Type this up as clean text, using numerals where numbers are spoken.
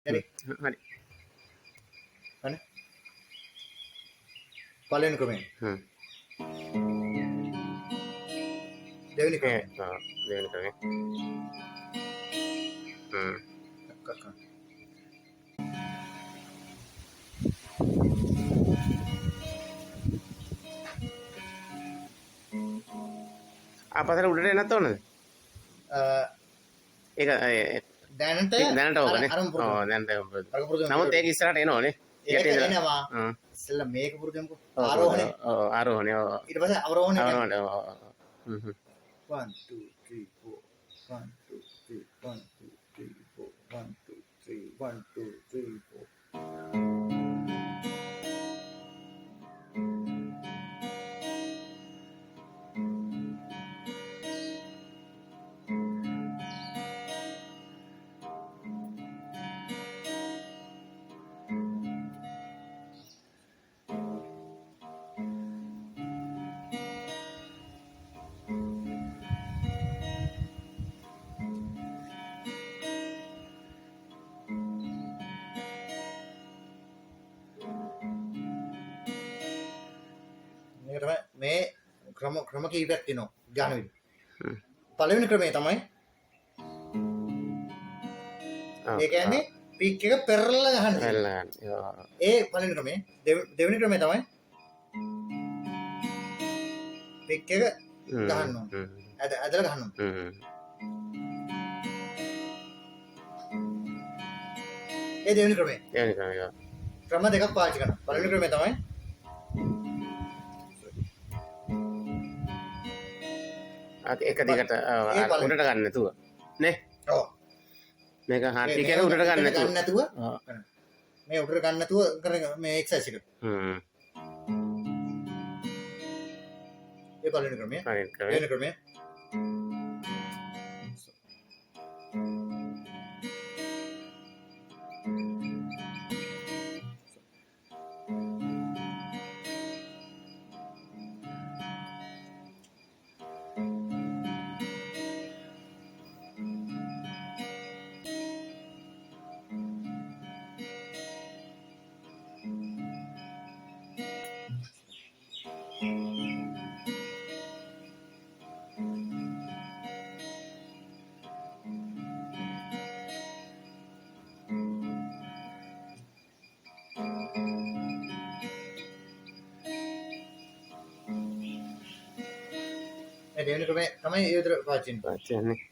හරි හරි. අනේ පළවෙනි ක්‍රමය දෙවෙනි ක්‍රමය දෙවෙනි ක්‍රමය. කක්ක ආපස්සට උඩට එන්නත් ඕනද? ඒක දැනට දැනට ඕකනේ. අරන් පුරුදු ඔව් දැනට පුරුදු. අරන් පුරුදු නමුත් ඒක ඉස්සරහට එනවනේ. ඒක එනවා ඉස්සෙල්ලා මේක පුරුදු කරමුකෝ ආරෝහණය ඔව් ආරෝහණය. ඔව්. ඊට පස්සේ අවරෝහණය ආරෝහණය. ඔව්. 1 2 3 4 1 2 3 1 2 3 4 1 2 3 1 2 3 4 මේක තමයි මේ ක්‍රම කීපයක් තියෙනවා ඥාන විදි. පළවෙනි ක්‍රමය තමයි ඒ කියන්නේ පික් එක පෙරලලා ගන්න. පෙරලලා ගන්න. ඒ පළවෙනි ක්‍රමය. දෙවෙනි ක්‍රමය තමයි පික් එක ගන්න ඕන. ඇදලා ගන්න ඕන. ඒ දෙවෙනි ක්‍රමය. දෙවෙනි ක්‍රමය. ක්‍රම දෙකක් පාවිච්චි කරනවා. පළවෙනි ක්‍රමය තමයි එක දිගට උඩට ගන්න නැතුව නේ. ඔව්. මේක හાર્ට් එක උඩට ගන්න නැතුව මේ උඩට ගන්න නැතුව කරන මේ එක්සර්සයිස් එක. ඒ පළවෙනි ක්‍රමය. දෙවෙනි ක්‍රමය. ඒ දෙවෙනි ක්‍රමය තමයි ඒ විතර පාවිච්චි කරන්නේ.